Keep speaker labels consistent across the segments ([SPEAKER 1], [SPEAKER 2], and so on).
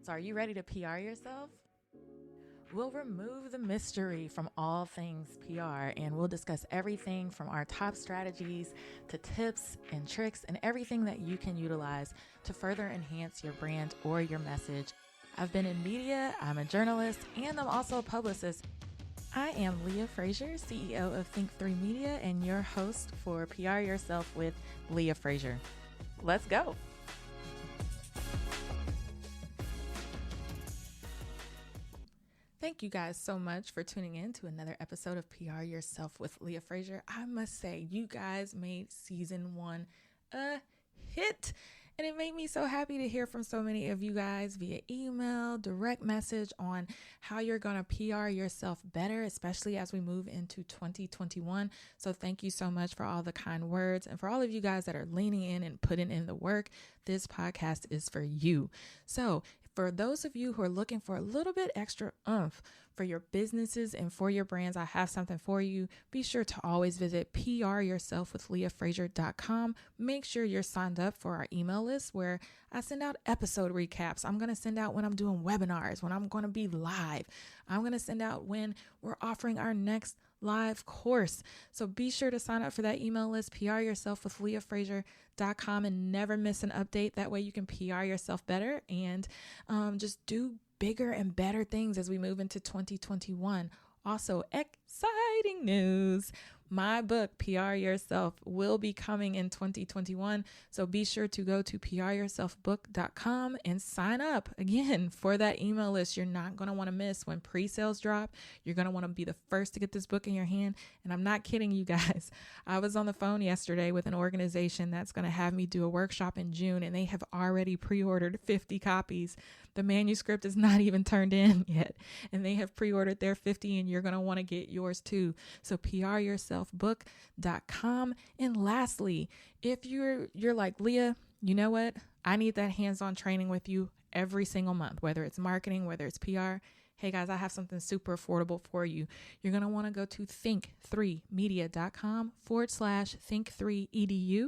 [SPEAKER 1] So are you ready to PR yourself? We'll remove the mystery from all things PR and we'll discuss everything from our top strategies to tips and tricks and everything that you can utilize to further enhance your brand or your message. I've been in media, I'm a journalist, and I'm also a publicist. I am Leah Frazier, CEO of Think3 Media and your host for PR Yourself with Leah Frazier. Let's go. Thank you guys so much for tuning in to another episode of PR Yourself with Leah Frazier. I must say, you guys made season 1 a hit. And it made me so happy to hear from so many of you guys via email, direct message on how you're going to PR yourself better, especially as we move into 2021. So thank you so much for all the kind words. And for all of you guys that are leaning in and putting in the work, this podcast is for you. So for those of you who are looking for a little bit extra oomph for your businesses and for your brands, I have something for you. Be sure to always visit pryourselfwithleahfrazier.com. Make sure you're signed up for our email list where I send out episode recaps. I'm going to send out when I'm doing webinars, when I'm going to be live. I'm going to send out when we're offering our next live course. So be sure to sign up for that email list, pryourselfwithleahfrazier.com, and never miss an update. That way you can PR yourself better and just do bigger and better things as we move into 2021. Also, exciting news. My book, PR Yourself, will be coming in 2021. So be sure to go to pryourselfbook.com and sign up again for that email list. You're not going to want to miss when pre-sales drop. You're going to want to be the first to get this book in your hand. And I'm not kidding you guys. I was on the phone yesterday with an organization that's going to have me do a workshop in June, and they have already pre-ordered 50 copies. The manuscript is not even turned in yet, and they have pre-ordered their 50, and you're going to want to get yours too. So pryourselfbook.com. And lastly, if you're like, Leah, you know what? I need that hands-on training with you every single month, whether it's marketing, whether it's PR. Hey guys, I have something super affordable for you. You're going to want to go to think3media.com/think3edu.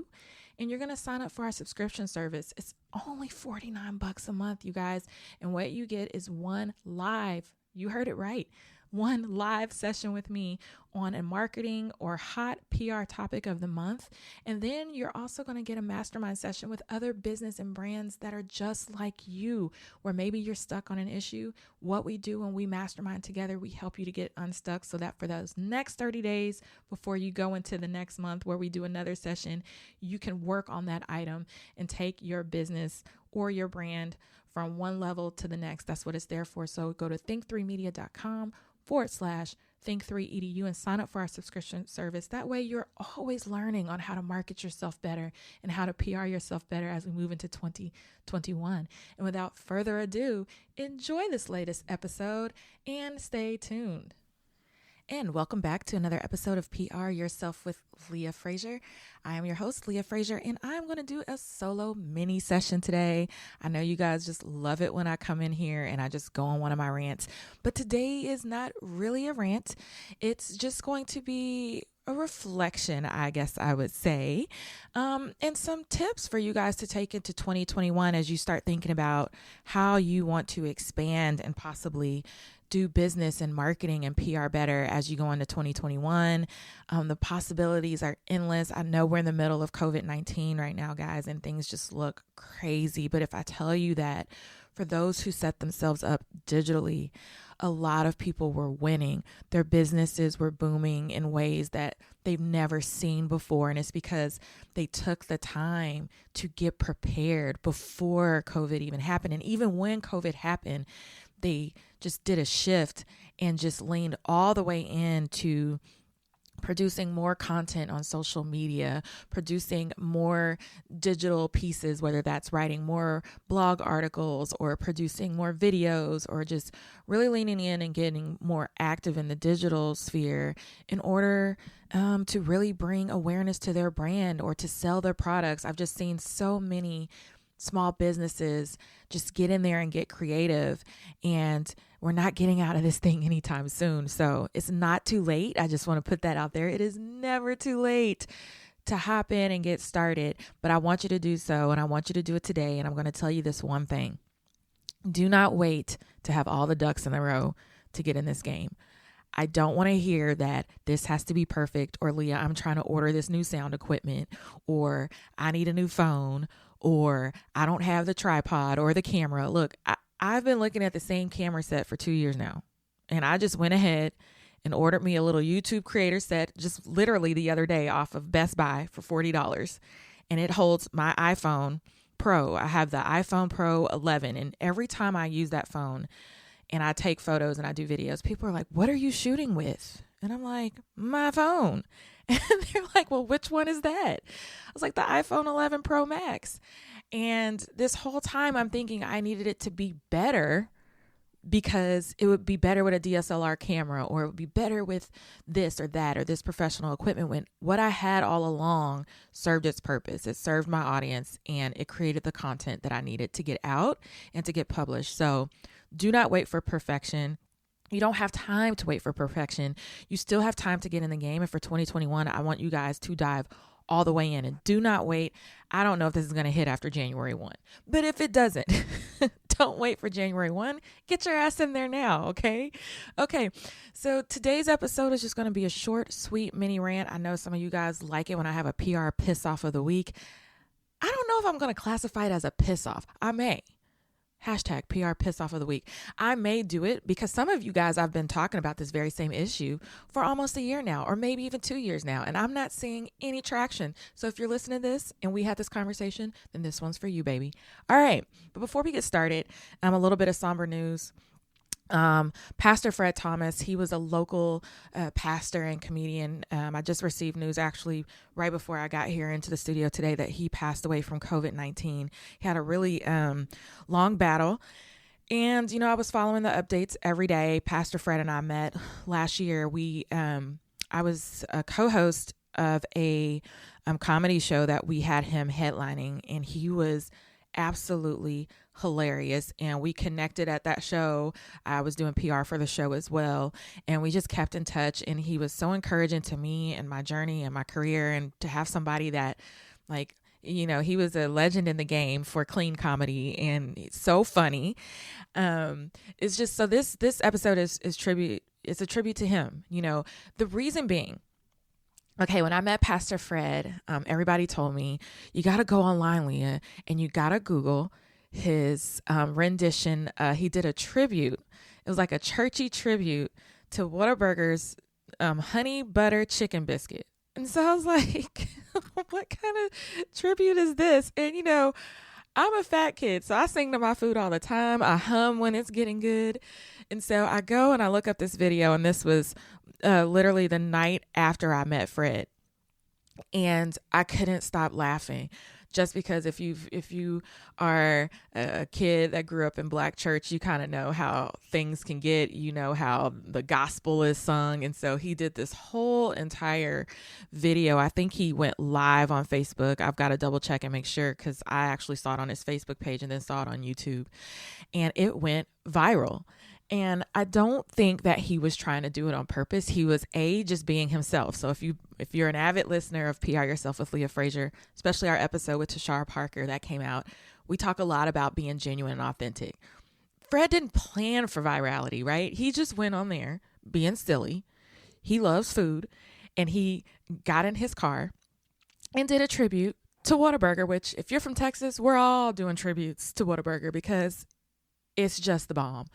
[SPEAKER 1] And you're going to sign up for our subscription service. It's only $49 a month, you guys. And what you get is one live, you heard it right, one live session with me on a marketing or hot PR topic of the month. And then you're also going to get a mastermind session with other business and brands that are just like you, where maybe you're stuck on an issue. What we do when we mastermind together, we help you to get unstuck so that for those next 30 days before you go into the next month where we do another session, you can work on that item and take your business or your brand from one level to the next. That's what it's there for. So go to think3media.com/think3edu and sign up for our subscription service. That way you're always learning on how to market yourself better and how to PR yourself better as we move into 2021. And without further ado, enjoy this latest episode and stay tuned. And welcome back to another episode of PR Yourself with Leah Frazier. I am your host, Leah Frazier, and I'm going to do a solo mini session today. I know you guys just love it when I come in here and I just go on one of my rants, but today is not really a rant. It's just going to be a reflection, I guess I would say, and some tips for you guys to take into 2021 as you start thinking about how you want to expand and possibly do business and marketing and PR better as you go into 2021. The possibilities are endless. I know we're in the middle of COVID-19 right now, guys, and things just look crazy. But if I tell you that for those who set themselves up digitally, a lot of people were winning. Their businesses were booming in ways that they've never seen before. And it's because they took the time to get prepared before COVID even happened. And even when COVID happened, they just did a shift and just leaned all the way into producing more content on social media, producing more digital pieces, whether that's writing more blog articles or producing more videos or just really leaning in and getting more active in the digital sphere in order to really bring awareness to their brand or to sell their products. I've just seen so many small businesses just get in there and get creative, and we're not getting out of this thing anytime soon. So it's not too late. I just want to put that out there. It is never too late to hop in and get started, but I want you to do so, and I want you to do it today. And I'm going to tell you this one thing. Do not wait to have all the ducks in a row to get in this game. I don't want to hear that this has to be perfect, or Leah, I'm trying to order this new sound equipment, or I need a new phone, or I don't have the tripod or the camera. Look, I've been looking at the same camera set for 2 years now, and I just went ahead and ordered me a little YouTube creator set just literally the other day off of Best Buy for $40, and it holds my iPhone Pro. I have the iPhone Pro 11, and every time I use that phone and I take photos and I do videos, people are like, what are you shooting with? And I'm like, my phone. And they're like, well, which one is that? I was like, the iPhone 11 Pro Max. And this whole time I'm thinking I needed it to be better because it would be better with a DSLR camera, or it would be better with this or that or this professional equipment, when what I had all along served its purpose. It served my audience, and it created the content that I needed to get out and to get published. So do not wait for perfection. You don't have time to wait for perfection. You still have time to get in the game. And for 2021, I want you guys to dive all the way in, and do not wait. I don't know if this is going to hit after January 1, but if it doesn't, don't wait for January 1. Get your ass in there now. Okay. So today's episode is just going to be a short, sweet mini rant. I know some of you guys like it when I have a PR piss off of the week. I don't know if I'm going to classify it as a piss off. I may. Hashtag PR piss off of the week. I may do it because some of you guys, I've been talking about this very same issue for almost a year now, or maybe even 2 years now, and I'm not seeing any traction. So if you're listening to this and we had this conversation, then this one's for you, baby. All right. But before we get started, a little bit of somber news. Pastor Fred Thomas, he was a local pastor and comedian. I just received news actually right before I got here into the studio today that he passed away from COVID-19. He had a really long battle. And, I was following the updates every day. Pastor Fred and I met last year. I was a co-host of a comedy show that we had him headlining, and he was absolutely hilarious, and we connected at that show. I was doing PR for the show as well, and we just kept in touch, and he was so encouraging to me and my journey and my career, and to have somebody that, like, he was a legend in the game for clean comedy, and it's so funny. It's just, so this episode is tribute. It's a tribute to him. The reason being, okay, when I met Pastor Fred, everybody told me, you got to go online, Leah, and you got to Google his rendition. He did a tribute. It was like a churchy tribute to Whataburger's honey butter chicken biscuit. And so I was like, what kind of tribute is this? And, I'm a fat kid, so I sing to my food all the time. I hum when it's getting good. And so I go and I look up this video, and this was literally the night after I met Fred. And I couldn't stop laughing, just because if you are a kid that grew up in Black church, you kind of know how things can get, how the gospel is sung. And so he did this whole entire video. I think he went live on Facebook. I've got to double check and make sure, because I actually saw it on his Facebook page and then saw it on YouTube, and it went viral. And I don't think that he was trying to do it on purpose. He was just being himself. So if you're an avid listener of PR Yourself with Leah Frazier, especially our episode with Tashara Parker that came out, we talk a lot about being genuine and authentic. Fred didn't plan for virality, right? He just went on there being silly. He loves food, and he got in his car and did a tribute to Whataburger, which, if you're from Texas, we're all doing tributes to Whataburger because it's just the bomb.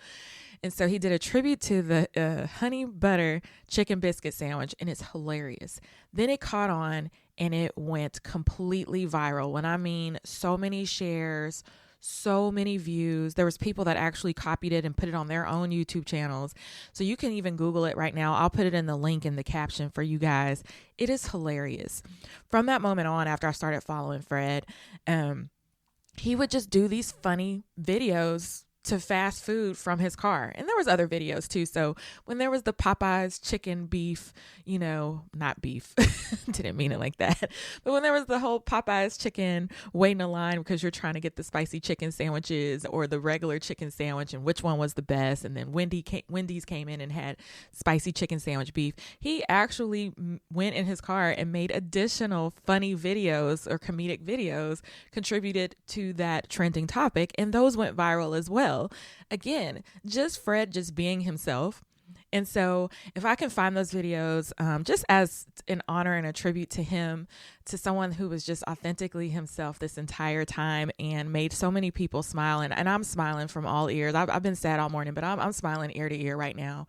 [SPEAKER 1] And so he did a tribute to the honey butter chicken biscuit sandwich, and it's hilarious. Then it caught on, and it went completely viral. When I mean so many shares, so many views. There was people that actually copied it and put it on their own YouTube channels. So you can even Google it right now. I'll put it in the link in the caption for you guys. It is hilarious. From that moment on, after I started following Fred, he would just do these funny videos to fast food from his car. And there was other videos too. So when there was the Popeyes chicken beef, not beef, didn't mean it like that. But when there was the whole Popeyes chicken waiting in line because you're trying to get the spicy chicken sandwiches or the regular chicken sandwich, and which one was the best. And then Wendy's came in and had spicy chicken sandwich beef. He actually went in his car and made additional funny videos or comedic videos, contributed to that trending topic. And those went viral as well. well. Again, just Fred just being himself. And so if I can find those videos, just as an honor and a tribute to him, to someone who was just authentically himself this entire time and made so many people smile. And I'm smiling from all ears. I've been sad all morning, but I'm smiling ear to ear right now.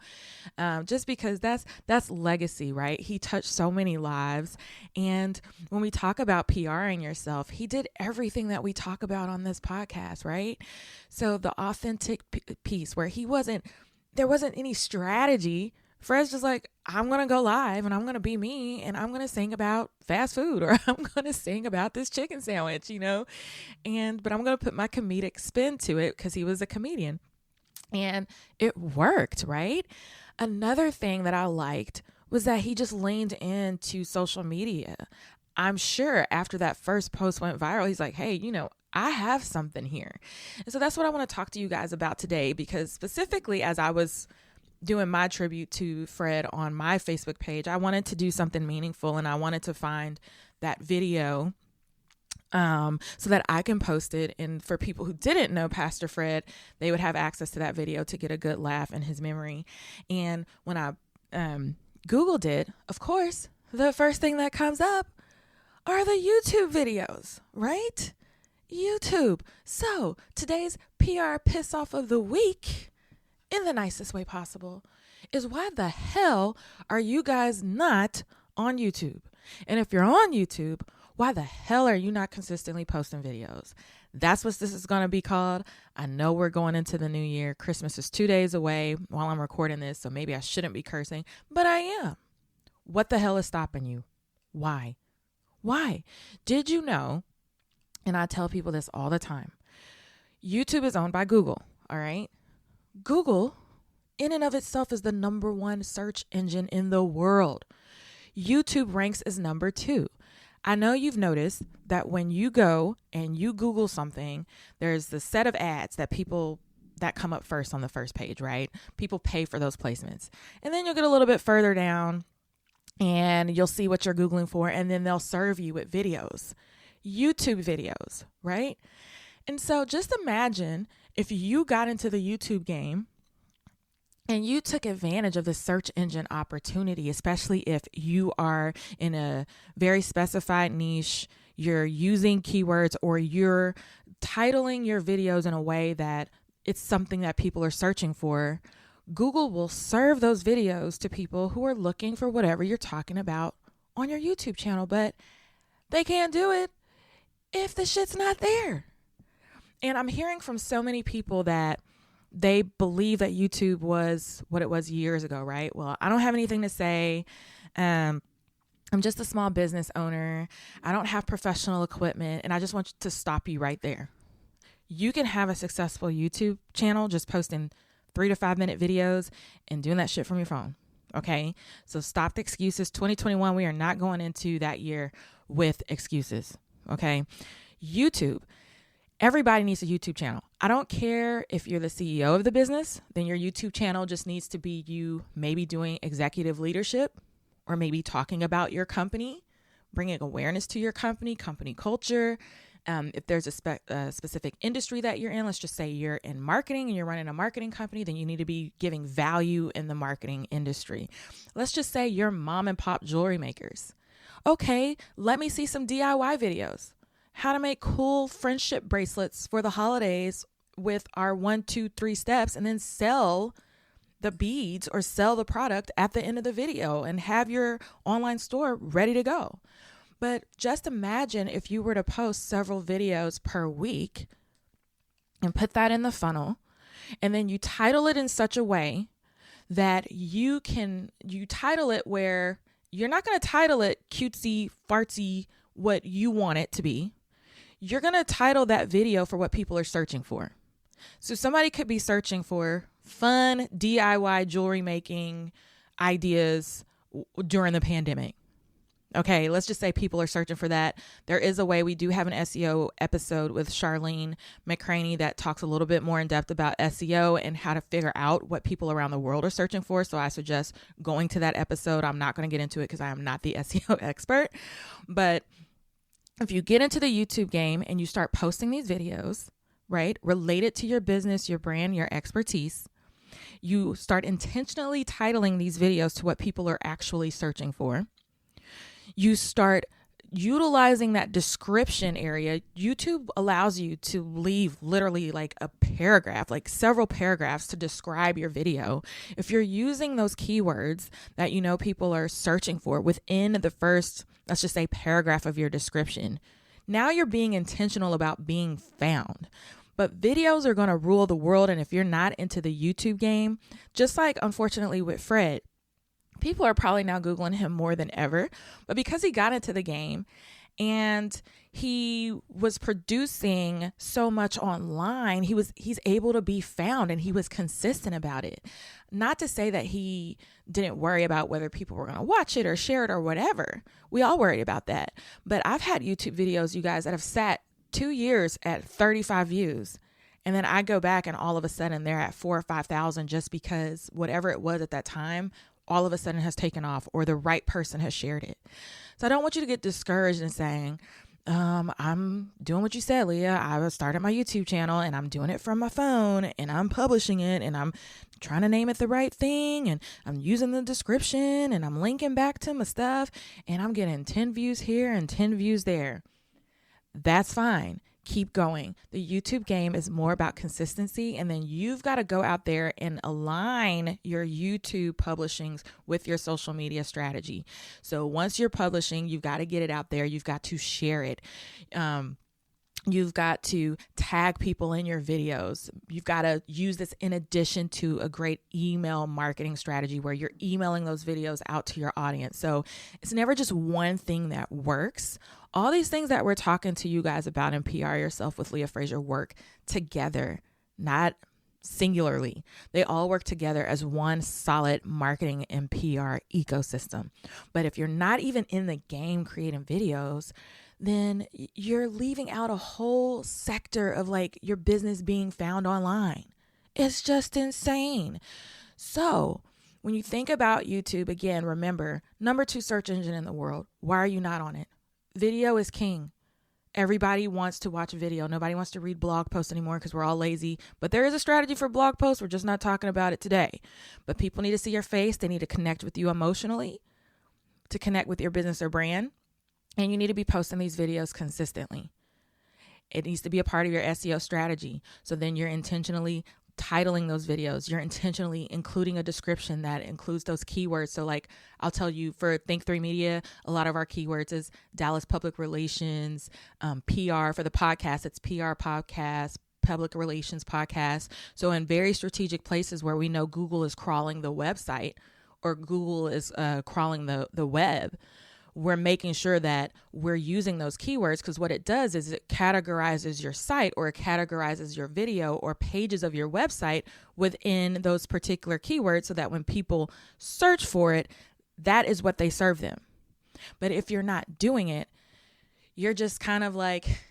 [SPEAKER 1] Just because that's legacy, right? He touched so many lives. And when we talk about PRing yourself, he did everything that we talk about on this podcast, right? So the authentic piece where there wasn't any strategy. Fred's just like, I'm going to go live and I'm going to be me and I'm going to sing about fast food, or I'm going to sing about this chicken sandwich, but I'm going to put my comedic spin to it because he was a comedian, and it worked, right? Another thing that I liked was that he just leaned into social media. I'm sure after that first post went viral, he's like, hey, I have something here. And so that's what I want to talk to you guys about today, because specifically as I was doing my tribute to Fred on my Facebook page, I wanted to do something meaningful, and I wanted to find that video so that I can post it. And for people who didn't know Pastor Fred, they would have access to that video to get a good laugh in his memory. And when I Googled it, of course, the first thing that comes up are the YouTube videos, right? YouTube. So today's PR piss off of the week, in the nicest way possible, is why the hell are you guys not on YouTube? And if you're on YouTube, why the hell are you not consistently posting videos? That's what this is going to be called. I know we're going into the new year. Christmas is 2 days away while I'm recording this, so maybe I shouldn't be cursing, but I am. What the hell is stopping you? Why? Did you know? And I tell people this all the time. YouTube is owned by Google, all right? Google, in and of itself, is the number one search engine in the world. YouTube ranks as number 2. I know you've noticed that when you go and you Google something, there's the set of ads that come up first on the first page, right? People pay for those placements. And then you'll get a little bit further down and you'll see what you're Googling for, and then they'll serve you with videos. YouTube videos, right? And so just imagine if you got into the YouTube game and you took advantage of the search engine opportunity, especially if you are in a very specified niche, you're using keywords, or you're titling your videos in a way that it's something that people are searching for. Google will serve those videos to people who are looking for whatever you're talking about on your YouTube channel, but they can't do it if the shit's not there. And I'm hearing from so many people that they believe that YouTube was what it was years ago, right? Well, I don't have anything to say. I'm just a small business owner. I don't have professional equipment, and I just want to stop you right there. You can have a successful YouTube channel just posting 3 to 5 minute videos and doing that shit from your phone. Okay. So stop the excuses. 2021, we are not going into that year with excuses. Okay. YouTube. Everybody needs a YouTube channel. I don't care if you're the CEO of the business, then your YouTube channel just needs to be you maybe doing executive leadership, or maybe talking about your company, bringing awareness to your company culture. If there's a specific industry that you're in, let's just say you're in marketing and you're running a marketing company, then you need to be giving value in the marketing industry. Let's just say you're mom and pop jewelry makers. Okay, let me see some DIY videos. How to make cool friendship bracelets for the holidays with our 1, 2, 3 steps, and then sell the beads or sell the product at the end of the video and have your online store ready to go. But just imagine if you were to post several videos per week and put that in the funnel, and then you title it in such a way that you title it where you're not going to title it cutesy, fartsy, what you want it to be. You're going to title that video for what people are searching for. So somebody could be searching for fun DIY jewelry making ideas during the pandemic. Okay, let's just say people are searching for that. There is a way. We do have an SEO episode with Charlene McCraney that talks a little bit more in depth about SEO and how to figure out what people around the world are searching for. So I suggest going to that episode. I'm not going to get into it because I am not the SEO expert. But if you get into the YouTube game and you start posting these videos right? Relate it to your business, your brand, your expertise. You start intentionally titling these videos to what people are actually searching for. You start utilizing that description area. YouTube allows you to leave literally like a paragraph, like several paragraphs to describe your video. If you're using those keywords that you know people are searching for within the first, let's just say, paragraph of your description, now you're being intentional about being found. But videos are going to rule the world. And if you're not into the YouTube game, just like unfortunately with Fred, people are probably now Googling him more than ever. But because he got into the game and he was producing so much online, he's able to be found, and he was consistent about it. Not to say that he didn't worry about whether people were going to watch it or share it or whatever. We all worried about that. But I've had YouTube videos, you guys, that have sat 2 years at 35 views. And then I go back and all of a sudden they're at 4,000 or 5,000 just because whatever it was at that time, all of a sudden has taken off, or the right person has shared it. So I don't want you to get discouraged and saying, I'm doing what you said, Leah. I started my YouTube channel and I'm doing it from my phone and I'm publishing it and I'm trying to name it the right thing and I'm using the description and I'm linking back to my stuff and I'm getting 10 views here and 10 views there. That's fine. Keep going. The YouTube game is more about consistency, and then you've got to go out there and align your YouTube publishings with your social media strategy. So once you're publishing, you've got to get it out there. You've got to share it. You've got to tag people in your videos. You've got to use this in addition to a great email marketing strategy where you're emailing those videos out to your audience. So it's never just one thing that works. All these things that we're talking to you guys about in PR Yourself with Leah Frazier work together, not singularly. They all work together as one solid marketing and PR ecosystem. But if you're not even in the game creating videos, then you're leaving out a whole sector of like your business being found online. It's just insane. So when you think about YouTube, again, remember, number 2 search engine in the world. Why are you not on it? Video is king. Everybody wants to watch a video. Nobody wants to read blog posts anymore because we're all lazy. But there is a strategy for blog posts. We're just not talking about it today. But people need to see your face. They need to connect with you emotionally, to connect with your business or brand. And you need to be posting these videos consistently. It needs to be a part of your SEO strategy. So then you're intentionally titling those videos. You're intentionally including a description that includes those keywords. So like I'll tell you, for Think3 Media, a lot of our keywords is Dallas Public Relations, PR. For the podcast, it's PR podcast, public relations podcast. So in very strategic places where we know Google is crawling the website or Google is crawling the web, we're making sure that we're using those keywords, because what it does is it categorizes your site, or it categorizes your video or pages of your website within those particular keywords, so that when people search for it, that is what they serve them. But if you're not doing it, you're just kind of like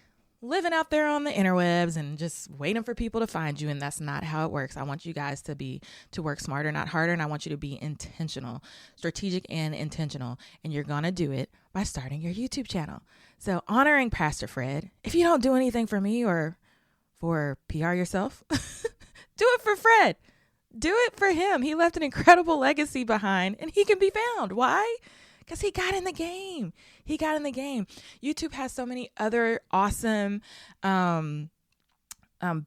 [SPEAKER 1] living out there on the interwebs and just waiting for people to find you. And that's not how it works. I want you guys to work smarter, not harder. And I want you to be intentional, strategic and intentional. And you're going to do it by starting your YouTube channel. So honoring Pastor Fred, if you don't do anything for me or for PR Yourself, do it for Fred. Do it for him. He left an incredible legacy behind and he can be found. Why? Because he got in the game. He got in the game. YouTube has so many other awesome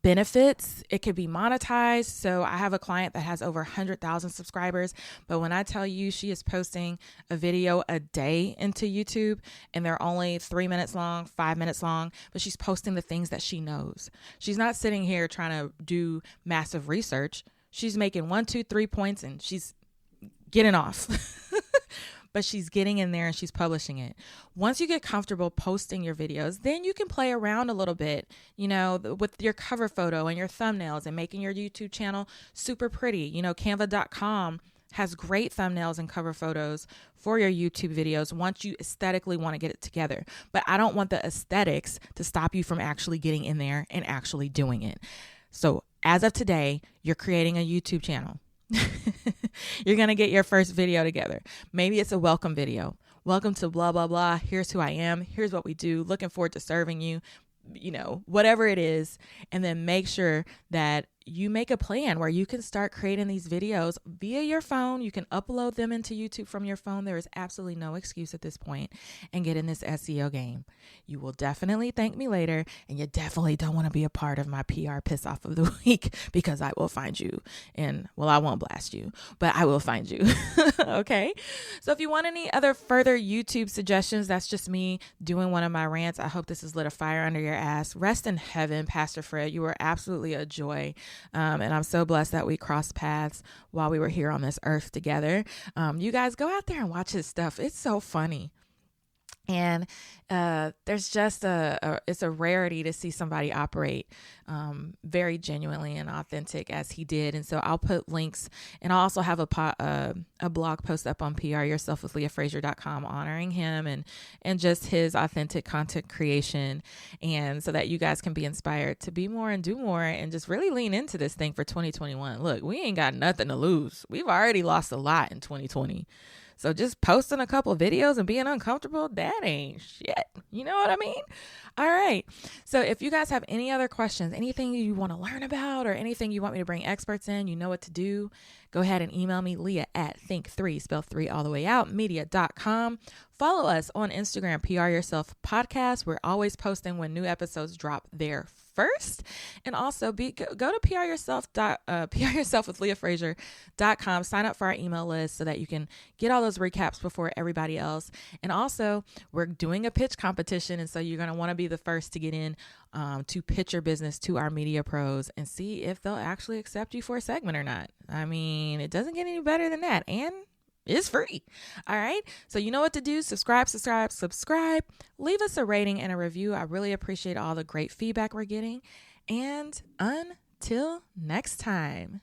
[SPEAKER 1] benefits. It could be monetized. So I have a client that has over 100,000 subscribers. But when I tell you she is posting a video a day into YouTube, and they're only 3 minutes long, 5 minutes long, but she's posting the things that she knows. She's not sitting here trying to do massive research. She's making 1, 2, 3 points and she's getting off. But she's getting in there and she's publishing it. Once you get comfortable posting your videos, then you can play around a little bit, with your cover photo and your thumbnails and making your YouTube channel super pretty. Canva.com has great thumbnails and cover photos for your YouTube videos once you aesthetically want to get it together. But I don't want the aesthetics to stop you from actually getting in there and actually doing it. So as of today, you're creating a YouTube channel. You're going to get your first video together. Maybe it's a welcome video. Welcome to blah, blah, blah. Here's who I am. Here's what we do. Looking forward to serving you. whatever it is. And then make sure that you make a plan where you can start creating these videos via your phone. You can upload them into YouTube from your phone. There is absolutely no excuse at this point, and get in this SEO game. You will definitely thank me later, and you definitely don't want to be a part of my PR piss off of the week, because I will find you, and I won't blast you, but I will find you. Okay. So if you want any other further YouTube suggestions, that's just me doing one of my rants. I hope this has lit a fire under your ass. Rest in heaven, Pastor Fred. You were absolutely a joy. And I'm so blessed that we crossed paths while we were here on this earth together. You guys go out there and watch his stuff. It's so funny. And there's just it's a rarity to see somebody operate very genuinely and authentic as he did. And so I'll put links, and I'll also have a blog post up on pryourselfwithleahfrazier.com honoring him and just his authentic content creation, and so that you guys can be inspired to be more and do more and just really lean into this thing for 2021. Look, we ain't got nothing to lose. We've already lost a lot in 2020. So just posting a couple of videos and being uncomfortable, that ain't shit. You know what I mean? All right. So if you guys have any other questions, anything you want to learn about, or anything you want me to bring experts in, you know what to do. Go ahead and email me, Leah at think3, spell 3 all the way out, media.com. Follow us on Instagram, PR Yourself Podcast. We're always posting when new episodes drop there first. And also go to pryourselfwithleahfrazier.com. Sign up for our email list so that you can get all those recaps before everybody else. And also, we're doing a pitch competition. And so you're going to want to be the first to get in to pitch your business to our media pros and see if they'll actually accept you for a segment or not. I mean, it doesn't get any better than that. And it's free. All right. So you know what to do. Subscribe. Leave us a rating and a review. I really appreciate all the great feedback we're getting. And until next time.